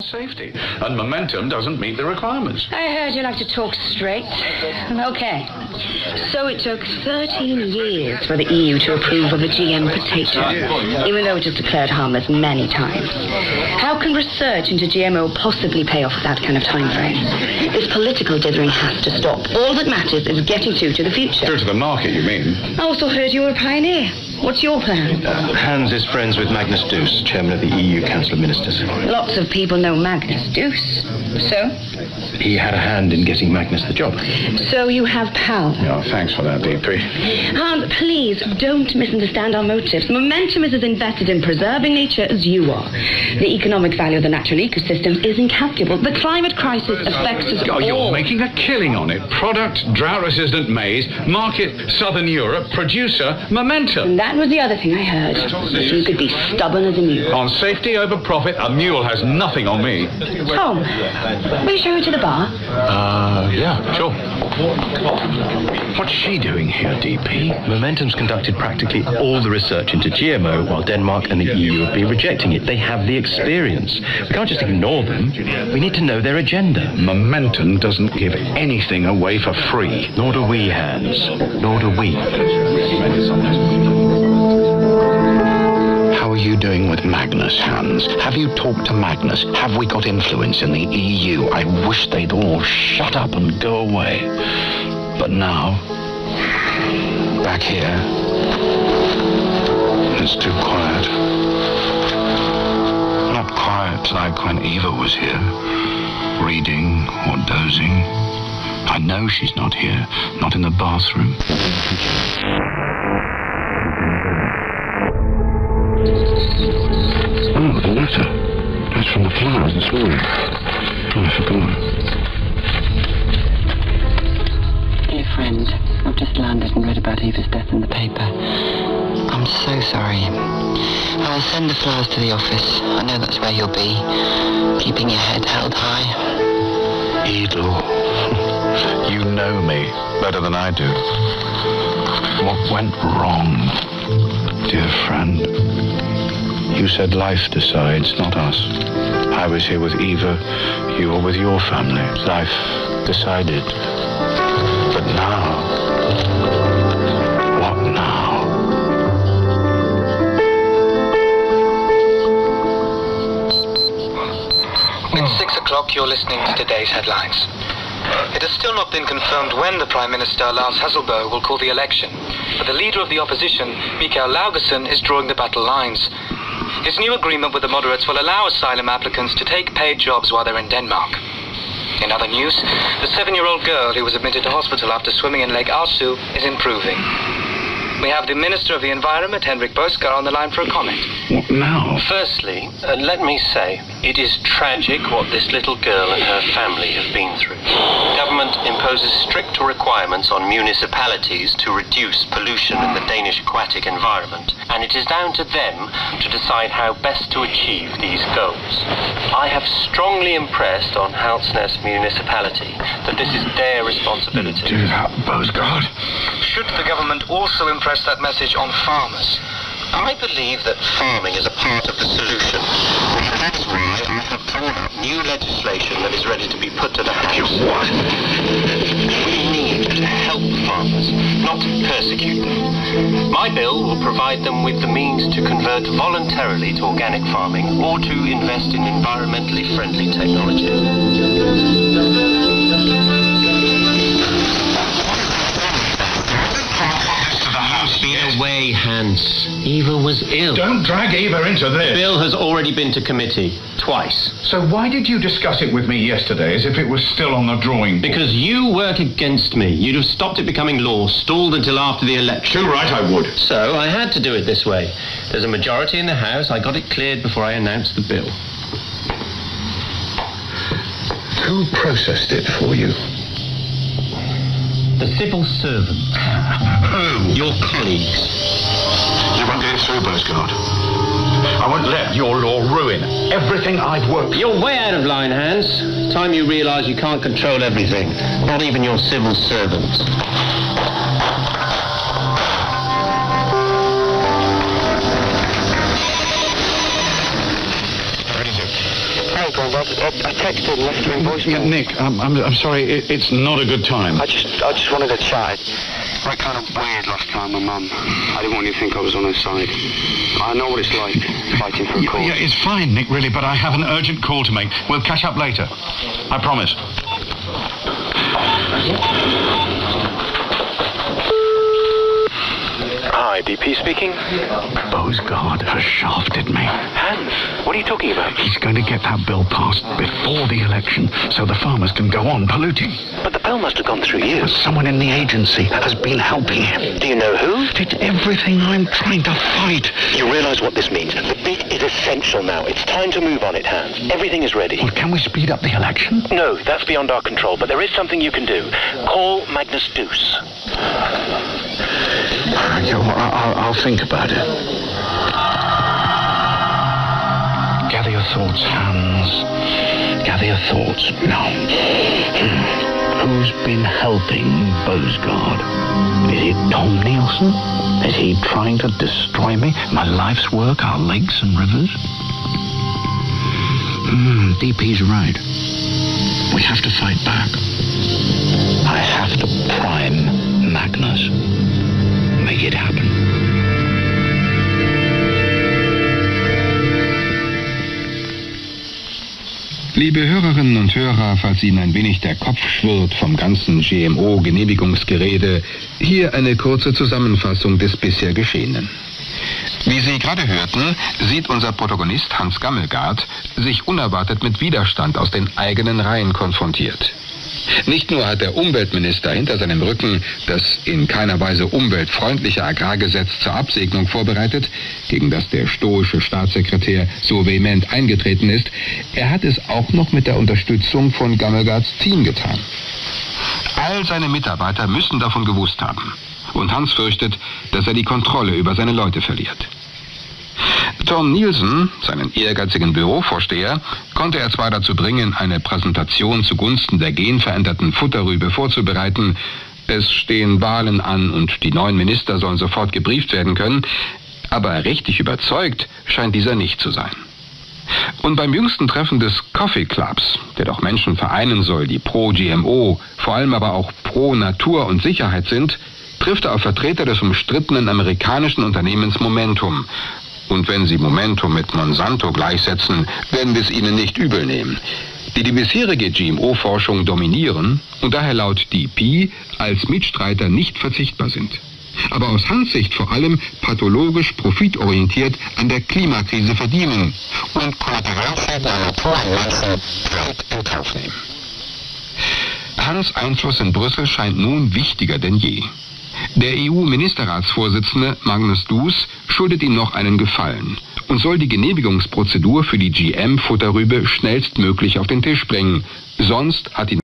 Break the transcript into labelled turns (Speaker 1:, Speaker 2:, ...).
Speaker 1: Safety, and momentum doesn't meet the requirements.
Speaker 2: I heard you like to talk straight. Okay. So it took 13 years for the EU to approve of a GM potato, even though it was declared harmless many times. How can research into GMO possibly pay off that kind of time frame? This political dithering has to stop. All that matters is getting through to the future.
Speaker 1: Through to the market, you mean?
Speaker 2: I also heard you were a pioneer. What's your plan?
Speaker 3: Hans is friends with Magnus Duus, chairman of the EU Council of Ministers.
Speaker 2: Lots of people know Magnus Duus. So?
Speaker 3: He had a hand in getting Magnus the job.
Speaker 2: So you have power.
Speaker 1: Oh, thanks for that, DP.
Speaker 2: Hans, please don't misunderstand our motives. Momentum is as invested in preserving nature as you are. The economic value of the natural ecosystems is incalculable. The climate crisis affects us all.
Speaker 1: You're making a killing on it. Product, drought-resistant maize, market, Southern Europe, producer, momentum.
Speaker 2: And that was the other thing I heard. You could be stubborn as a mule.
Speaker 1: On safety over profit, a mule has nothing on me.
Speaker 2: Tom, will you show her to the bar?
Speaker 1: Yeah, sure. What's she doing here, DP?
Speaker 3: Momentum's conducted practically all the research into GMO while Denmark and the EU have been rejecting it. They have the experience. We can't just ignore them. We need to know their agenda.
Speaker 1: Momentum doesn't give anything away for free.
Speaker 3: Nor do we, Hans. Nor do we.
Speaker 1: How are you doing with Magnus, Hans? Have you talked to Magnus? Have we got influence in the EU? I wish they'd all shut up and go away. But now, back here, it's too quiet. Not quiet like when Eva was here, reading or dozing. I know she's not here, not in the bathroom. Oh, the letter. That's from the flowers this morning. Oh, I forgot.
Speaker 4: Dear friend, I've just landed and read about Eva's death in the paper. I'm so sorry. I'll send the flowers to the office. I know that's where you'll be, keeping your head held high.
Speaker 1: Edel, you know me better than I do. What went wrong, dear friend? You said life decides, not us. I was here with Eva, you were with your family. Life decided. But now, what now?
Speaker 5: It's 6 o'clock, you're listening to today's headlines. It has still not been confirmed when the Prime Minister, Lars Hasselberg, will call the election, but the leader of the opposition, Mikael Laugesson, is drawing the battle lines. His new agreement with the moderates will allow asylum applicants to take paid jobs while they're in Denmark. In other news, the 7-year-old girl who was admitted to hospital after swimming in Lake Arsu is improving. We have the Minister of the Environment, Henrik Boskar, on the line for a comment.
Speaker 1: What now?
Speaker 6: Firstly, let me say, it is tragic what this little girl and her family have been through. The government imposes strict requirements on municipalities to reduce pollution in the Danish aquatic environment, and it is down to them to decide how best to achieve these goals. I have strongly impressed on Halsnæs municipality that this is their responsibility.
Speaker 1: Do that, Boskar.
Speaker 5: Should the government also impress that message on farmers?
Speaker 6: I believe that farming is a part of the solution. That's why I have drawn up new legislation that is ready to be put to the House.
Speaker 1: What?
Speaker 6: We need to help farmers, not persecute them. My bill will provide them with the means to convert voluntarily to organic farming or to invest in environmentally friendly technology. Be away, Hans. Eva was ill.
Speaker 1: Don't drag Eva into this.
Speaker 6: Bill has already been to committee. Twice.
Speaker 1: So why did you discuss it with me yesterday as if it was still on the drawing board?
Speaker 6: Because you work against me. You'd have stopped it becoming law, stalled until after the election.
Speaker 1: Too right, I would.
Speaker 6: So I had to do it this way. There's a majority in the House. I got it cleared before I announced the bill.
Speaker 1: Who processed it for you?
Speaker 6: The civil servant.
Speaker 1: Who?
Speaker 6: Your colleagues.
Speaker 1: You won't get it through, Boskard. I won't let your law ruin everything I've worked for.
Speaker 6: You're way out of line, Hans. It's time you realise you can't control everything. Not even your civil servants.
Speaker 7: okay, Grandad. I texted and left him voicemail.
Speaker 1: Yeah, Nick, I'm sorry. It's not a good time.
Speaker 7: I just wanted to chat. It went kind of weird last time with Mum. I didn't want you to think I was on her side. I know what it's like, fighting for a cause.
Speaker 1: Yeah, it's fine, Nick, really, but I have an urgent call to make. We'll catch up later. I promise.
Speaker 6: Hi, DP speaking.
Speaker 1: Beauregard has shafted me.
Speaker 6: Hans, what are you talking about?
Speaker 1: He's going to get that bill passed before the election so the farmers can go on polluting.
Speaker 6: But the bill must have gone through you.
Speaker 1: Someone in the agency has been helping him.
Speaker 6: Do you know who?
Speaker 1: It's everything I'm trying to fight.
Speaker 6: You realize what this means? The bid is essential now. It's time to move on it, Hans. Everything is ready.
Speaker 1: Well, can we speed up the election?
Speaker 6: No, that's beyond our control, but there is something you can do. Call Magnus Deuce.
Speaker 1: I'll think about it. Gather your thoughts, Hans. Gather your thoughts. Now, who's been helping Beauregard? Is it Tom Nielsen? Is he trying to destroy me? My life's work, our lakes and rivers? DP's right. We have to fight back. I have to prime Magnus. Make it happen.
Speaker 8: Liebe Hörerinnen und Hörer, falls Ihnen ein wenig der Kopf schwirrt vom ganzen GMO-Genehmigungsgerede, hier eine kurze Zusammenfassung des bisher Geschehenen. Wie Sie gerade hörten, sieht unser Protagonist Hans Gammelgard sich unerwartet mit Widerstand aus den eigenen Reihen konfrontiert. Nicht nur hat der Umweltminister hinter seinem Rücken das in keiner Weise umweltfreundliche Agrargesetz zur Absegnung vorbereitet, gegen das der stoische Staatssekretär so vehement eingetreten ist, er hat es auch noch mit der Unterstützung von Gammelgards Team getan. All seine Mitarbeiter müssen davon gewusst haben. Und Hans fürchtet, dass er die Kontrolle über seine Leute verliert. Tom Nielsen, seinen ehrgeizigen Bürovorsteher, konnte er zwar dazu bringen, eine Präsentation zugunsten der genveränderten Futterrübe vorzubereiten. Es stehen Wahlen an und die neuen Minister sollen sofort gebrieft werden können. Aber richtig überzeugt scheint dieser nicht zu sein. Und beim jüngsten Treffen des Coffee Clubs, der doch Menschen vereinen soll, die pro GMO, vor allem aber auch pro Natur und Sicherheit sind, trifft er auf Vertreter des umstrittenen amerikanischen Unternehmens Momentum. Und wenn Sie Momentum mit Monsanto gleichsetzen, werden wir es Ihnen nicht übel nehmen. Die bisherige GMO-Forschung dominieren und daher laut DP als Mitstreiter nicht verzichtbar sind. Aber aus Hans Sicht vor allem pathologisch profitorientiert an der Klimakrise verdienen und Kollateralschäden der Natur und Menschen in Kauf nehmen. Hans' Einfluss in Brüssel scheint nun wichtiger denn je. Der EU-Ministerratsvorsitzende Magnus Deuce schuldet ihm noch einen Gefallen und soll die Genehmigungsprozedur für die GM-Futterrübe schnellstmöglich auf den Tisch bringen. Sonst hat ihn